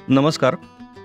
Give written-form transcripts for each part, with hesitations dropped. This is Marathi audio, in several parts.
नमस्कार.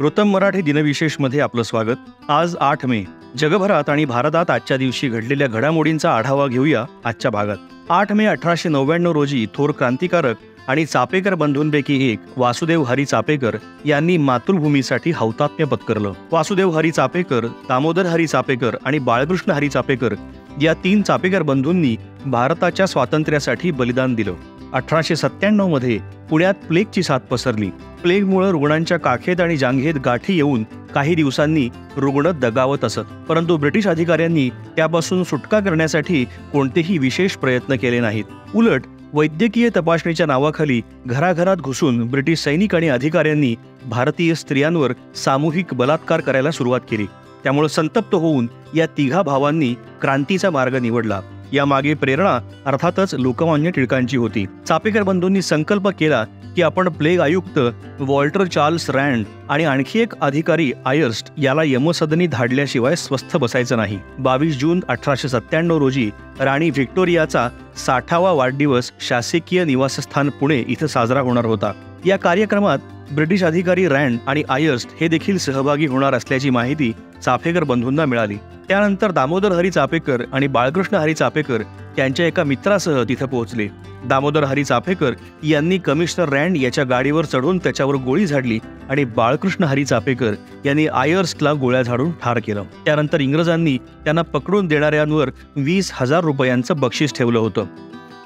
वृत्तम मराठी दिनविशेषमध्ये आपलं स्वागत. आज 8 मे. जगभरात आणि भारतात आजच्या दिवशी घडलेल्या घडामोडींचा आढावा घेऊया आजच्या भागात. 8 मे 1899 रोजी थोर क्रांतिकारक आणि चापेकर बंधूंपैकी एक वासुदेव हरी चापेकर यांनी मातृभूमीसाठी हौतात्म्य पत्करलं. वासुदेव हरी चापेकर, दामोदर हरी चापेकर आणि बाळकृष्ण हरी चापेकर या 3 चापेकर बंधूंनी भारताच्या स्वातंत्र्यासाठी बलिदान दिलं. 1897 मध्ये पुण्यात प्लेगची साथ पसरली. प्लेगमुळे रुग्णांच्या काखेत आणि जांघेत गाठी येऊन काही दिवसांनी रुग्ण दगावत असत, परंतु ब्रिटिश अधिकाऱ्यांनी त्यापासून सुटका करण्यासाठी कोणतेही विशेष प्रयत्न केले नाहीत. उलट वैद्यकीय तपासणीच्या नावाखाली घराघरात घुसून ब्रिटिश सैनिक आणि अधिकाऱ्यांनी भारतीय स्त्रियांवर सामूहिक बलात्कार करायला सुरुवात केली. त्यामुळे संतप्त होऊन या तिघा भावांनी क्रांतीचा मार्ग निवडला. यामागे प्रेरणा अर्थातच लोकमान्य टिळकांची होती. चापेकर बंधूंनी संकल्प केला की आपण प्लेग आयुक्त वॉल्टर चार्ल्स रँड आणि आणखी एक अधिकारी आयर्स्ट याला यमसदनी धाडल्याशिवाय स्वस्थ बसायचं नाही. 22 जून 1897 रोजी राणी व्हिक्टोरियाचा 60वा वाढदिवस शासकीय निवासस्थान पुणे इथं साजरा होणार होता. या कार्यक्रमात ब्रिटिश अधिकारी रँड आणि आयर्स्ट हे देखील सहभागी होणार असल्याची माहिती चापेकर बंधूंना मिळाली. त्यानंतर दामोदर हरी चापेकर आणि बाळकृष्ण हरी चापेकर त्यांच्या एका मित्रासह तिथे पोहोचले. दामोदर हरी चापेकर यांनी कमिशनर रँड याच्या गाडीवर चढून त्याच्यावर गोळी झाडली आणि बाळकृष्ण हरी चापेकर यांनी आयर्स्टला गोळ्या झाडून ठार केलं. त्यानंतर इंग्रजांनी त्यांना पकडून देणाऱ्यांवर 20,000 रुपयांचं बक्षीस ठेवलं होतं.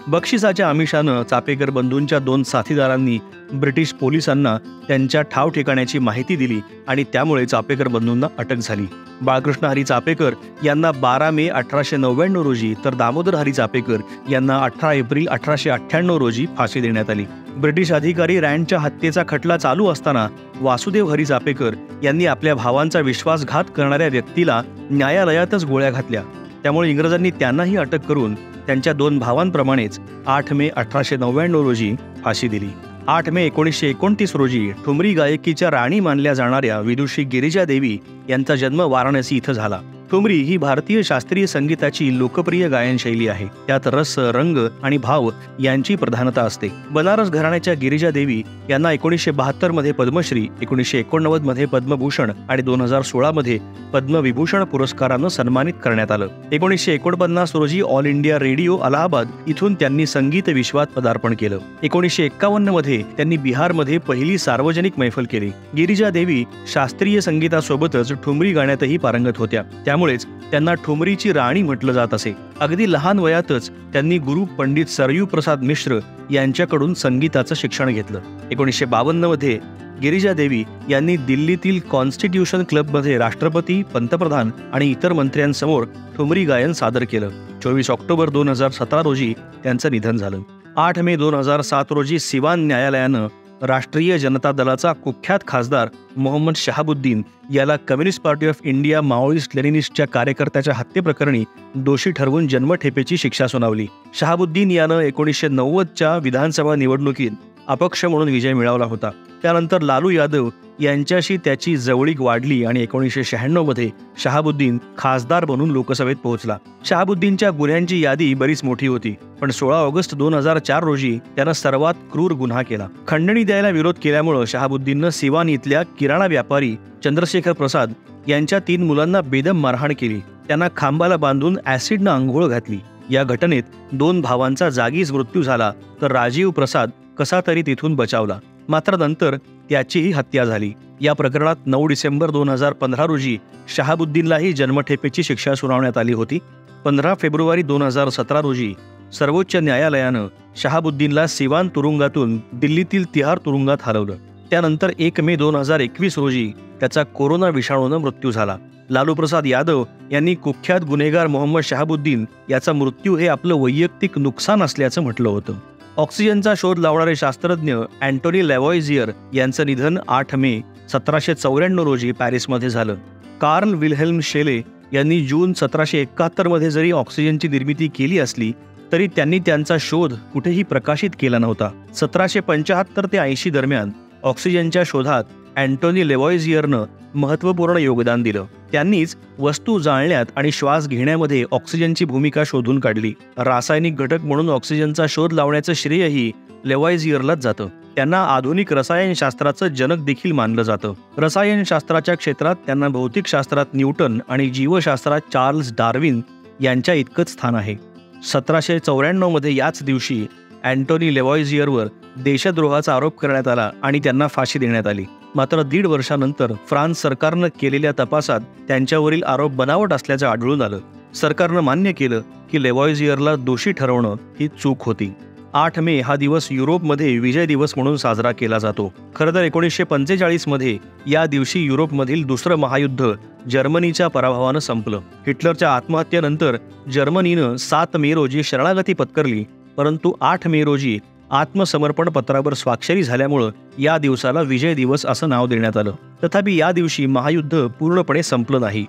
बक्षिसाच्या आमिषानं चापेकर बंधूंच्या 2 साथीदारांनी ब्रिटिश पोलिसांना त्यांच्या ठाव ठिकाण्याची माहिती दिली आणि त्यामुळे चापेकर बंधूंना अटक झाली. बाळकृष्ण हरी चापेकर यांना 12 मे 1899 रोजी तर दामोदर हरी चापेकर यांना 18 एप्रिल 1898 रोजी फाशी देण्यात आली. ब्रिटिश अधिकारी रँडच्या हत्येचा खटला चालू असताना वासुदेव हरी चापेकर यांनी आपल्या भावांचा विश्वासघात करणाऱ्या व्यक्तीला न्यायालयातच गोळ्या घातल्या. त्यामुळे इंग्रजांनी त्यांनाही अटक करून त्यांच्या 2 भावांप्रमाणेच 8 मे 1899 रोजी फाशी दिली. 8 मे 1929 रोजी ठुमरी गायकीच्या राणी मानल्या जाणाऱ्या विदुषी गिरिजा देवी यांचा जन्म वाराणसी इथं झाला. ठुमरी ही भारतीय शास्त्रीय संगीताची लोकप्रिय गायन शैली आहे. त्यात रस, रंग आणि भाव यांची प्रधानता असते. बनारस घराण्याच्या गिरिजा देवी यांना 1972 मध्ये पद्मश्री, 1989 मध्ये पद्मभूषण आणि 2016 मध्ये पद्मविभूषण पुरस्कारानं सन्मानित करण्यात आलं. 1949 रोजी ऑल इंडिया रेडिओ अलाहाबाद इथून त्यांनी संगीत विश्वात पदार्पण केलं. 1951 मध्ये त्यांनी बिहारमध्ये पहिली सार्वजनिक मैफल केली. गिरिजा देवी शास्त्रीय संगीतासोबतच ठुमरी गाण्यातही पारंगत होत्या. त्यामुळेच त्यांना ठुमरीची राणी म्हटलं जात असे. अगदी लहान वयातच त्यांनी गुरु पंडित सरयू प्रसाद मिश्र यांच्याकडून संगीताचं शिक्षण घेतलं. 1952 मध्ये गिरिजा देवी यांनी दिल्लीतील कॉन्स्टिट्यूशन क्लबमध्ये राष्ट्रपती, पंतप्रधान आणि इतर मंत्र्यांसमोर ठुमरी गायन सादर केलं. 24 ऑक्टोबर 2017 रोजी त्यांचं निधन झालं. 8 मे 2007 रोजी सिवान न्यायालयानं राष्ट्रीय जनता दलाचा कुख्यात खासदार मोहम्मद शहाबुद्दीन याला communist party of India Maoist लेनिनिस्टच्या कार्यकर्त्याच्या हत्येप्रकरणी दोषी ठरवून जन्मठेपेची शिक्षा सुनावली. शहाबुद्दीन यानं 1990च्या विधानसभा निवडणुकीत अपक्ष म्हणून विजय मिळवला होता. त्यानंतर लालू यादव यांच्याशी त्याची जवळीक वाढली आणि 1996 मध्ये शहाबुद्दीन खासदार बनून लोकसभेत पोहोचला. शहाबुद्दीनच्या गुन्ह्यांची यादी बरीच मोठी होती, पण 16 ऑगस्ट 2004 रोजी त्यानं सर्वात क्रूर गुन्हा केला. खंडणी द्यायला विरोध केल्यामुळे शहाबुद्दीननं सिवान इथल्या किराणा व्यापारी चंद्रशेखर प्रसाद यांच्या 3 मुलांना बेदम मारहाण केली. त्यांना खांबाला बांधून ॲसिडनं आंघोळ घातली. या घटनेत 2 भावांचा जागीच मृत्यू झाला, तर राजीव प्रसाद कसा तरी तिथून बचावला. मात्र नंतर त्याचीही हत्या झाली. या प्रकरणात 9 डिसेंबर 2015 रोजी शहाबुद्दीनलाही जन्मठेपेची शिक्षा सुनावण्यात आली होती. 15 फेब्रुवारी 2017 रोजी सर्वोच्च न्यायालयानं शहाबुद्दीनला सिवान तुरुंगातून दिल्लीतील तिहार तुरुंगात हलवलं. त्यानंतर 1 मे 2021 रोजी त्याचा कोरोना विषाणूनं मृत्यू झाला. लालू प्रसाद यादव यांनी कुख्यात गुन्हेगार मोहम्मद शहाबुद्दीन याचा मृत्यू हे आपलं वैयक्तिक नुकसान असल्याचं म्हटलं होतं. ऑक्सिजनचा शोध लावणारे शास्त्रज्ञ अँटोनी लॅव्हॉइझियर यांचं निधन 8 मे 1794 रोजी पॅरिसमध्ये झालं. कार्ल विल्हेल्म शेले यांनी जून 1771 मध्ये जरी ऑक्सिजनची निर्मिती केली असली तरी त्यांनी त्यांचा शोध कुठेही प्रकाशित केला नव्हता. 1775 ते 80 दरम्यान ऑक्सिजनच्या शोधात अँटोनी लेवॉइझियरनं महत्त्वपूर्ण योगदान दिलं. त्यांनीच वस्तू जाळण्यात आणि श्वास घेण्यामध्ये ऑक्सिजनची भूमिका शोधून काढली. रासायनिक घटक म्हणून ऑक्सिजनचा शोध लावण्याचं श्रेयही लेवॉइझियरलाच जातं. त्यांना आधुनिक रसायनशास्त्राचं जनक देखील मानलं जातं. रसायनशास्त्राच्या क्षेत्रात त्यांना भौतिकशास्त्रात न्यूटन आणि जीवशास्त्रात चार्ल्स डार्विन यांच्या इतकंच स्थान आहे. 1794 मध्ये याच दिवशी अँटोनी लेवॉइझियरवर देशद्रोहाचा आरोप करण्यात आला आणि त्यांना फाशी देण्यात आली. मात्र 1.5 वर्षानंतर फ्रान्स सरकारनं केलेल्या तपासात त्यांच्यावरील आरोप बनावट असल्याचं आढळून आलं. सरकारनं मान्य केलं की लेवॉइझियरला दोषी ठरवणं ही चूक होती. 8 मे हा दिवस युरोपमध्ये विजय दिवस म्हणून साजरा केला जातो. खरं तर 1945 मध्ये या दिवशी युरोपमधील दुसरं महायुद्ध जर्मनीच्या पराभवानं संपलं. हिटलरच्या आत्महत्येनंतर जर्मनीनं 7 मे रोजी शरणागती पत्करली, परंतु 8 मे रोजी आत्मसमर्पण पत्रावर स्वाक्षरी झाल्यामुळं या दिवसाला विजय दिवस असं नाव देण्यात आलं. तथापि या दिवशी महायुद्ध पूर्णपणे संपलं नाही.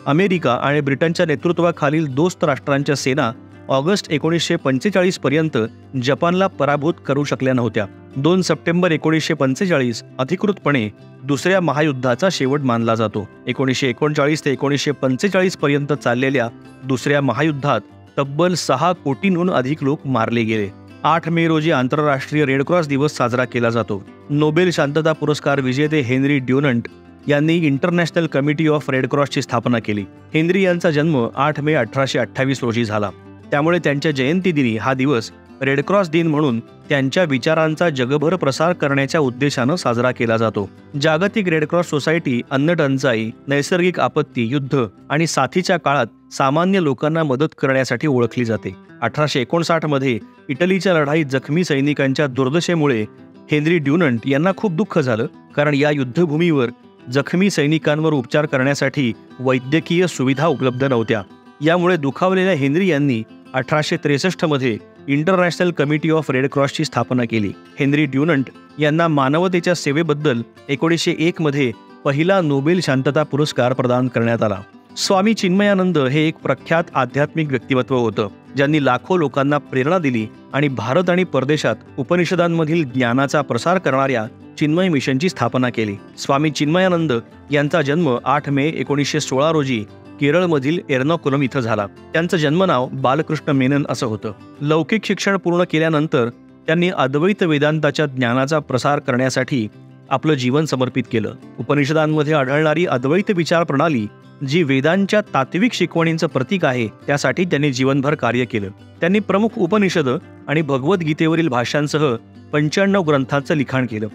अमेरिका आणि ब्रिटनच्या नेतृत्वाखालील दोस्त राष्ट्रांच्या सेना ऑगस्ट 1945 पर्यंत जपानला पराभूत करू शकल्या नव्हत्या. 2 सप्टेंबर 1945 अधिकृतपणे दुसऱ्या महायुद्धाचा शेवट मानला जातो. 1939 ते 1945 पर्यंत चाललेल्या दुसऱ्या महायुद्धात तब्बल 6 कोटींहून अधिक लोक मारले गेले. 8 मे रोजी आंतरराष्ट्रीय रेड क्रॉस दिवस साजरा केला जातो. नोबेल शांतता पुरस्कार विजेते हेनरी ड्युनंट यांनी इंटरनॅशनल कमिटी ऑफ रेड क्रॉसची स्थापना केली. हेनरी यांचा जन्म 8 मे 1828 रोजी झाला. त्यामुळे त्यांच्या जयंतीदिनी हा दिवस रेड क्रॉस दिन म्हणून त्यांच्या विचारांचा जगभर प्रसार करण्याच्या उद्देशानं साजरा केला जातो. जागतिक रेड क्रॉस सोसायटी अन्नटंचाई, नैसर्गिक आपत्ती, युद्ध आणि साथीच्या काळात सामान्य लोकांना मदत करण्यासाठी ओळखली जाते. 1859 मध्ये इटलीच्या लढाईत जखमी सैनिकांच्या दुर्दशेमुळे हेनरी ड्युनंट यांना खूप दुःख झालं, कारण या युद्धभूमीवर जखमी सैनिकांवर उपचार करण्यासाठी वैद्यकीय सुविधा उपलब्ध नव्हत्या. यामुळे दुखावलेल्या हेनरी यांनी 1863 मध्ये इंटरनॅशनल कमिटी ऑफ रेड क्रॉसची स्थापना केली. हेनरी ड्युनंट यांना मानवतेच्या सेवेबद्दल 1901 मध्ये पहिला नोबेल शांतता पुरस्कार प्रदान करण्यात आला. स्वामी चिन्मयानंद हे एक प्रख्यात आध्यात्मिक व्यक्तिमत्व होतं, ज्यांनी लाखो लोकांना प्रेरणा दिली आणि भारत आणि परदेशात उपनिषदांमधील ज्ञानाचा प्रसार करणाऱ्या चिन्मय मिशनची स्थापना केली. स्वामी चिन्मयानंद यांचा जन्म 8 मे 1916 रोजी केरळमधील एर्नाकुलम इथं झाला. त्यांचं जन्मनाव बालकृष्ण मेनन असं होतं. लौकिक शिक्षण पूर्ण केल्यानंतर त्यांनी अद्वैत वेदांताच्या ज्ञानाचा प्रसार करण्यासाठी आपलं जीवन समर्पित केलं. उपनिषदांमध्ये आढळणारी अद्वैत विचार प्रणाली, जी वेदांच्या तात्विक शिकवणींचं प्रतीक आहे, त्यासाठी त्यांनी जीवनभर कार्य केलं. त्यांनी प्रमुख उपनिषद आणि भगवद्गीतेवरील भाष्यांसह 95 ग्रंथांचं लिखाण केलं.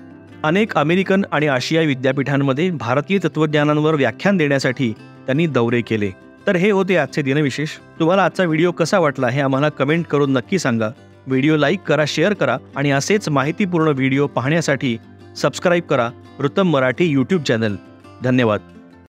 अनेक अमेरिकन आणि आशियाई विद्यापीठांमध्ये भारतीय तत्त्वज्ञानांवर व्याख्यान देण्यासाठी त्यांनी दौरे केले. तर हे होते आजचे दिनविशेष. तुम्हाला आजचा व्हिडिओ कसा वाटला हे आम्हाला कमेंट करून नक्की सांगा. व्हिडिओ लाईक करा, शेअर करा आणि असेच माहितीपूर्ण व्हिडिओ पाहण्यासाठी सबस्क्राईब करा वृत्तम मराठी यूट्यूब चॅनल. धन्यवाद.